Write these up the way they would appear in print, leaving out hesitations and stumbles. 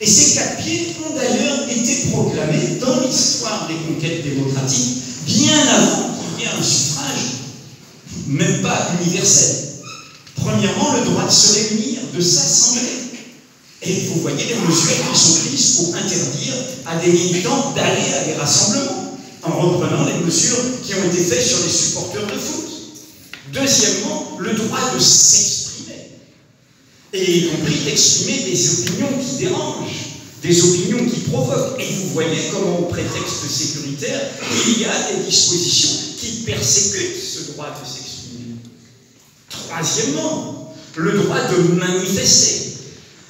Et ces 4 pieds ont d'ailleurs été proclamés dans l'histoire des conquêtes démocratiques bien avant qu'il y ait un suffrage, même pas universel. Premièrement, le droit de se réunir, de s'assembler. Et vous voyez les mesures qui sont prises pour interdire à des militants d'aller à des rassemblements, en reprenant les mesures qui ont été faites sur les supporters de foot. Deuxièmement, le droit de s'exprimer, et y compris d'exprimer des opinions qui dérangent, des opinions qui provoquent. Et vous voyez comment, au prétexte sécuritaire, il y a des dispositions qui persécutent ce droit de s'exprimer. Troisièmement, le droit de manifester,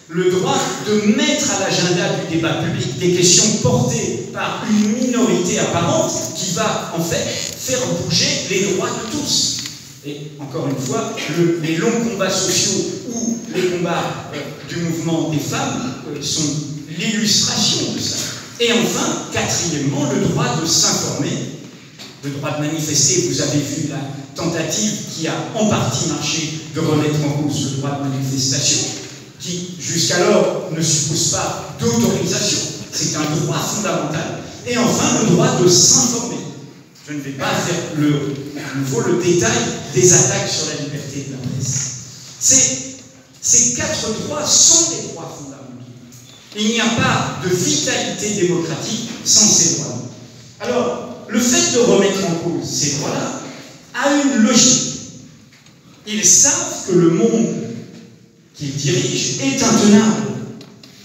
le droit de mettre à l'agenda du débat public des questions portées par une minorité apparente qui va en fait faire bouger les droits de tous. Et encore une fois, les longs combats sociaux ou les combats du mouvement des femmes sont l'illustration de ça. Et enfin, quatrièmement, le droit de s'informer, le droit de manifester. Vous avez vu la tentative qui a en partie marché de remettre en cause le droit de manifestation, qui jusqu'alors ne suppose pas d'autorisation, c'est un droit fondamental. Et enfin, le droit de s'informer. Je ne vais pas faire à nouveau le détail des attaques sur la liberté de la presse. Ces 4 droits sont des droits fondamentaux. Il n'y a pas de vitalité démocratique sans ces droits. Alors, le fait de remettre en cause ces droits-là a une logique. Ils savent que le monde qu'ils dirigent est intenable.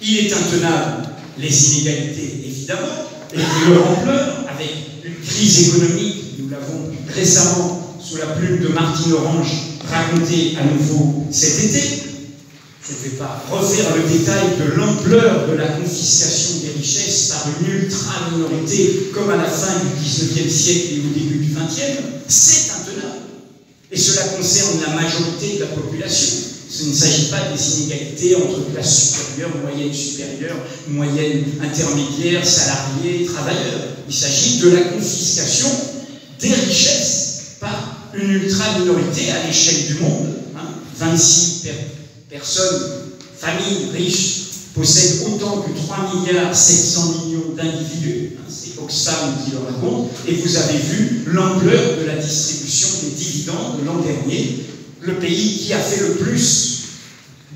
Il est intenable, les inégalités, évidemment, et leur ampleur, avec une crise économique, nous l'avons récemment, sous la plume de Martine Orange, raconté à nouveau cet été. Je ne vais pas refaire le détail de l'ampleur de la confiscation des richesses par une ultra-minorité, comme à la fin du XIXe siècle et au début du XXe. C'est intenable. Et cela concerne la majorité de la population. Il ne s'agit pas des inégalités entre classes supérieures, moyennes supérieures, moyennes intermédiaires, salariés, travailleurs. Il s'agit de la confiscation des richesses par une ultra-minorité à l'échelle du monde. 26 personnes, familles riches, possèdent autant que 3,7 milliards d'individus. C'est Oxfam qui le raconte. Et vous avez vu l'ampleur de la distribution des dividendes l'an dernier. Le pays qui a fait le plus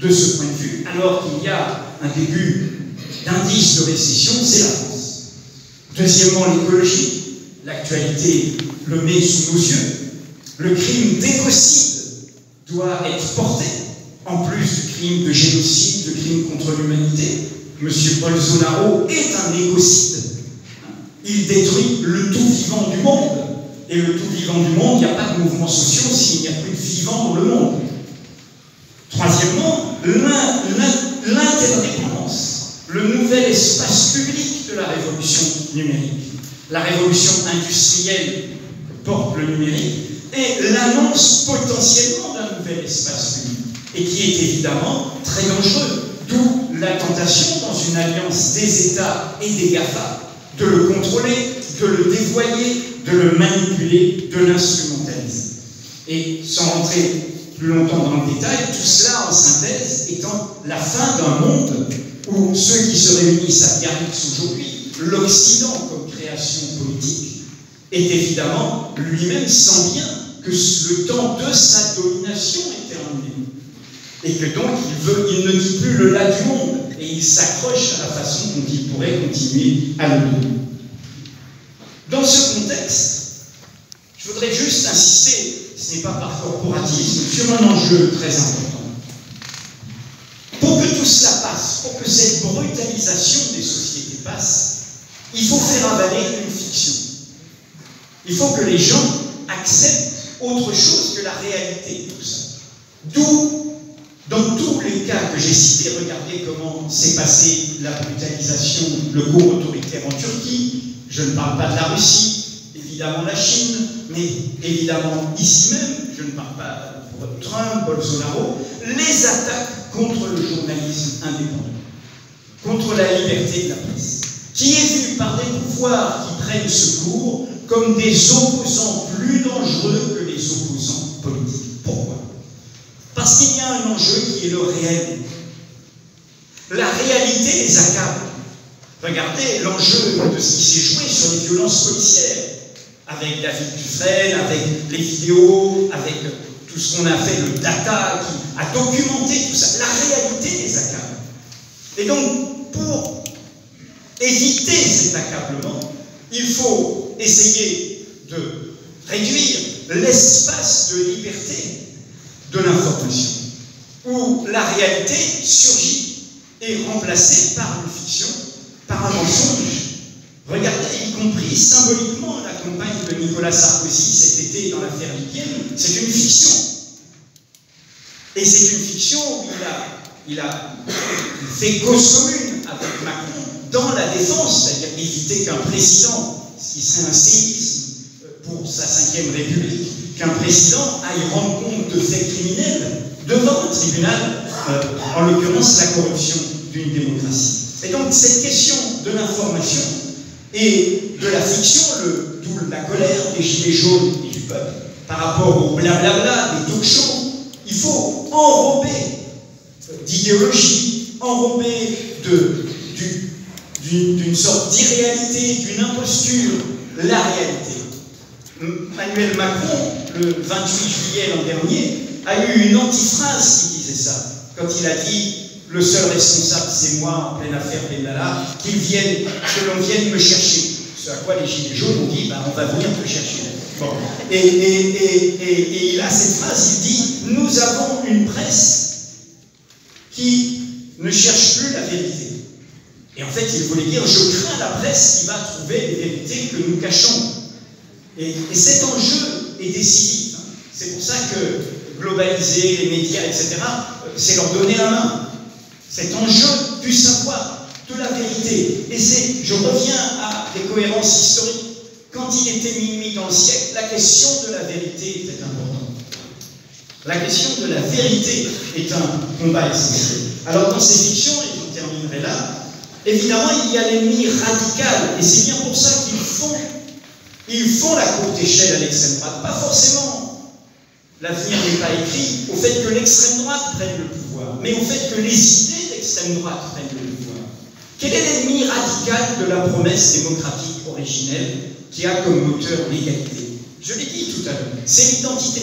de ce point de vue, alors qu'il y a un début d'indice de récession, c'est la France. Deuxièmement, l'écologie. L'actualité le met sous nos yeux. Le crime d'écocide doit être porté, en plus du crime de génocide, de crime contre l'humanité. M. Bolsonaro est un écocide. Il détruit le tout vivant du monde. Et le tout vivant du monde, il n'y a pas de mouvements sociaux s'il n'y a plus de vivant dans le monde. Troisièmement, l'interdépendance, le nouvel espace public de la révolution numérique. La révolution industrielle que porte le numérique est l'annonce potentiellement d'un nouvel espace public, et qui est évidemment très dangereux, d'où la tentation dans une alliance des États et des GAFA de le contrôler, de le dévoyer, de le manipuler, de l'instrumentaliser. Et sans rentrer plus longtemps dans le détail, tout cela en synthèse étant la fin d'un monde où ceux qui se réunissent à Biarritz aujourd'hui, l'Occident comme création politique, est évidemment lui-même sent bien que le temps de sa domination est terminé. Et que donc il ne dit plus le là du monde, et il s'accroche à la façon dont il pourrait continuer à le dominer. Dans ce contexte, je voudrais juste insister, ce n'est pas par corporatisme, sur un enjeu très important. Pour que tout cela passe, pour que cette brutalisation des sociétés passe, il faut faire avaler une fiction. Il faut que les gens acceptent autre chose que la réalité de tout ça. D'où, dans tous les cas que j'ai cités, regardez comment s'est passée la brutalisation, le cours autoritaire en Turquie. Je ne parle pas de la Russie, évidemment la Chine, mais évidemment ici même, je ne parle pas de Trump, Bolsonaro, les attaques contre le journalisme indépendant, contre la liberté de la presse, qui est vue par des pouvoirs qui prennent secours comme des opposants plus dangereux que les opposants politiques. Pourquoi? Parce qu'il y a un enjeu qui est le réel. La réalité les accable. Regardez l'enjeu de ce qui s'est joué sur les violences policières, avec David Dufresne, avec les vidéos, avec tout ce qu'on a fait, le data, qui a documenté tout ça. La réalité les accable. Et donc, pour éviter cet accablement, il faut essayer de réduire l'espace de liberté de l'information, où la réalité surgit et est remplacée par une fiction, par un mensonge. Regardez, y compris symboliquement, la campagne de Nicolas Sarkozy cet été dans l'affaire libyenne, c'est une fiction. Et c'est une fiction où il a fait cause commune avec Macron dans la défense, c'est-à-dire éviter qu'un président, ce qui serait un séisme pour sa 5e République, qu'un président aille rendre compte de faits criminels devant un tribunal, en l'occurrence la corruption d'une démocratie. Et donc cette question de l'information et de la fiction, d'où la colère des gilets jaunes et du peuple, par rapport au blablabla des talk-shows, il faut enrober d'idéologie, enrober d'une sorte d'irréalité, d'une imposture, la réalité. Emmanuel Macron, le 28 juillet l'an dernier, a eu une antiphrase qui disait ça, quand il a dit « Le seul responsable, c'est moi, en pleine affaire Benalla, que l'on vienne me chercher ». Ce à quoi les gilets jaunes ont dit « On va venir te chercher ». Bon. Et il a cette phrase, il dit « Nous avons une presse qui ne cherche plus la vérité ». Et en fait, il voulait dire « Je crains la presse qui va trouver les vérités que nous cachons ». Et cet enjeu est décisif. C'est pour ça que globaliser les médias, etc., c'est leur donner la main. Cet enjeu du savoir, de la vérité. Et je reviens à des cohérences historiques. Quand il était minuit dans le siècle, la question de la vérité était importante. La question de la vérité est un combat essentiel. Alors dans ces fictions, et j'en terminerai là, évidemment il y a l'ennemi radical, et c'est bien pour ça qu'ils font la courte échelle à l'extrême droite. Pas forcément, l'avenir n'est pas écrit au fait que l'extrême droite prenne le pouvoir, mais au fait que les idées d'extrême droite prennent le pouvoir. Quel est l'ennemi radical de la promesse démocratique originelle qui a comme moteur l'égalité? Je l'ai dit tout à l'heure, c'est l'identité.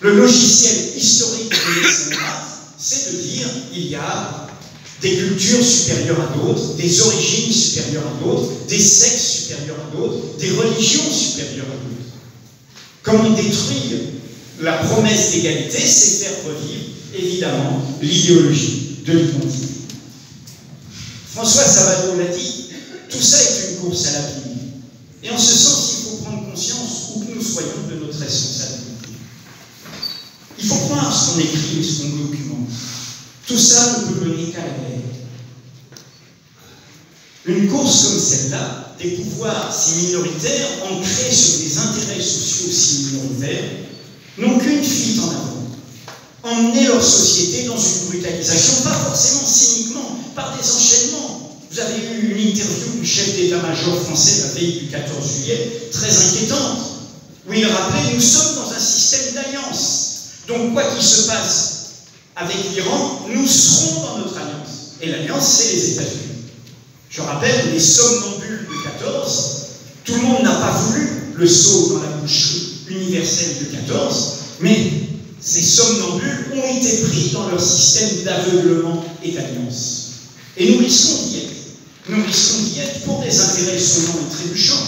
Le logiciel historique de l'extrême droite, c'est de dire il y a des cultures supérieures à d'autres, des origines supérieures à d'autres, des sexes supérieurs à d'autres, des religions supérieures à d'autres. Comme on détruit la promesse d'égalité, c'est faire revivre, évidemment, l'idéologie de l'identité. François Savado l'a dit, tout ça est une course à l'abîme. Et en ce sens, il faut prendre conscience, où que nous soyons, de notre responsabilité. Il faut croire ce qu'on écrit et ce qu'on documente. Tout ça ne peut mener qu'à la guerre. Une course comme celle-là, des pouvoirs si minoritaires, ancrés sur des intérêts sociaux si minoritaires, n'ont qu'une fuite en avant. Emmener leur société dans une brutalisation, pas forcément cyniquement, par des enchaînements. Vous avez eu une interview du chef d'état-major français la veille du 14 juillet, très inquiétante, où il rappelait « Nous sommes dans un système d'alliance. Donc quoi qu'il se passe avec l'Iran, nous serons dans notre alliance. » Et l'alliance, c'est les États-Unis. Je rappelle, les somnambules de 14, tout le monde n'a pas voulu le saut dans la bouche universelle de 14, mais ces somnambules ont été pris dans leur système d'aveuglement et d'alliance. Et nous risquons d'y être. Nous risquons d'y être pour des intérêts sonnants et trébuchants.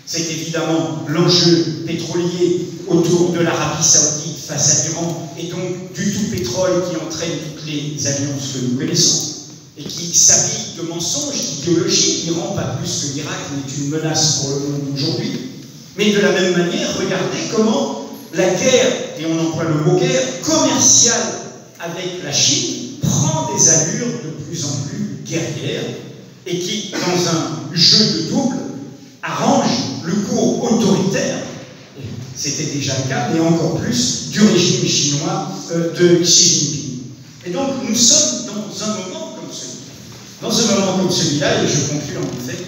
C'est évidemment l'enjeu pétrolier autour de l'Arabie Saoudite face à l'Iran, et donc du tout pétrole qui entraîne toutes les alliances que nous connaissons, et qui s'habille de mensonges, d'idéologie. L'Iran, pas plus que l'Irak, n'est une menace pour le monde aujourd'hui. Mais de la même manière, regardez comment la guerre, et on emploie le mot guerre, commerciale avec la Chine, prend des allures de plus en plus guerrières, et qui, dans un jeu de double, arrange le cours autoritaire, c'était déjà le cas, mais encore plus, du régime chinois de Xi Jinping. Et donc, nous sommes dans un moment comme celui-là. Dans un moment comme celui-là, et je conclue en effet,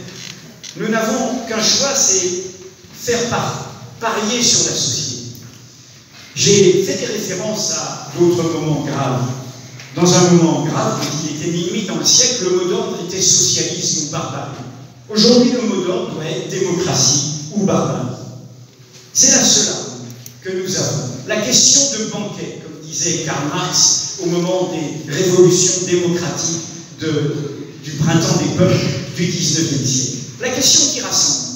nous n'avons qu'un choix, c'est faire parier sur la société. J'ai fait des références à d'autres moments graves dans un moment grave, quand il était minuit dans le siècle, le mot d'ordre était socialisme ou barbarie. Aujourd'hui, le mot d'ordre doit être démocratie ou barbarie. C'est la seule arme que nous avons. La question de banquet, comme disait Karl Marx au moment des révolutions démocratiques du printemps des peuples du XIXe siècle. La question qui rassemble.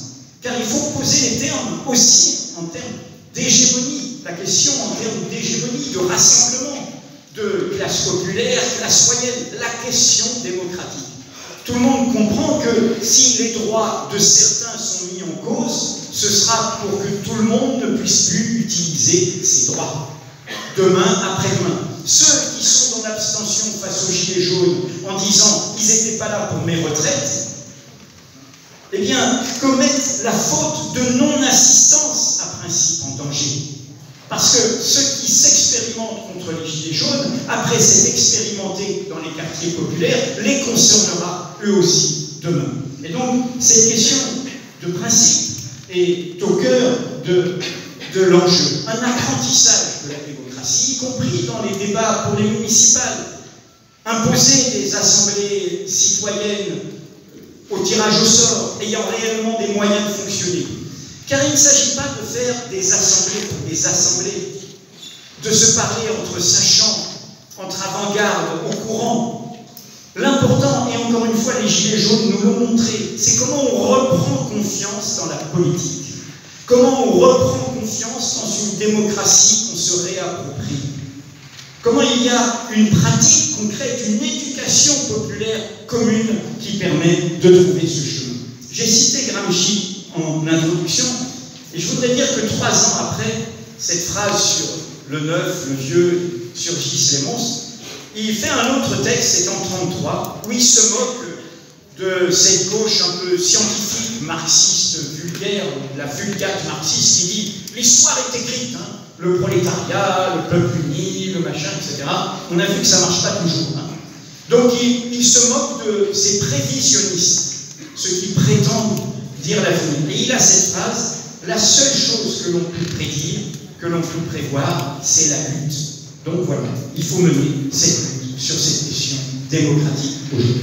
Car il faut poser les termes aussi en termes d'hégémonie. La question en termes d'hégémonie, de rassemblement, de classe populaire, classe moyenne. La question démocratique. Tout le monde comprend que si les droits de certains sont mis en cause, ce sera pour que tout le monde ne puisse plus utiliser ses droits. Demain, après-demain. Ceux qui sont dans l'abstention face aux gilets jaunes en disant « ils n'étaient pas là pour mes retraites », eh bien, commettent la faute de non-assistance à principe en danger. Parce que ceux qui s'expérimentent contre les gilets jaunes, après s'être expérimentés dans les quartiers populaires, les concernera eux aussi demain. Et donc, cette question de principe est au cœur de l'enjeu. Un apprentissage de la démocratie, y compris dans les débats pour les municipales. Imposer des assemblées citoyennes au tirage au sort, ayant réellement des moyens de fonctionner. Car il ne s'agit pas de faire des assemblées pour des assemblées, de se parler entre sachants, entre avant-garde, au courant. L'important, et encore une fois les gilets jaunes nous l'ont montré, c'est comment on reprend confiance dans la politique, comment on reprend confiance dans une démocratie qu'on se réapproprie, comment il y a une pratique concrète, une éducation populaire commune qui permet de trouver ce chemin. J'ai cité Gramsci en introduction, et je voudrais dire que 3 ans après cette phrase sur le neuf, le vieux, surgissent les monstres, il fait un autre texte, c'est en 1933, où il se moque de cette gauche un peu scientifique, marxiste, vulgaire, la vulgate marxiste, qui dit « l'histoire est écrite, hein, le prolétariat, le peuple uni, le machin, etc. » On a vu que ça ne marche pas toujours. Hein. Donc il se moque de ces prévisionnistes, ceux qui prétendent dire l'avenir. Et il a cette phrase, la seule chose que l'on peut prédire, que l'on peut prévoir, c'est la lutte. Donc voilà, il faut mener cette lutte sur cette question démocratique aujourd'hui.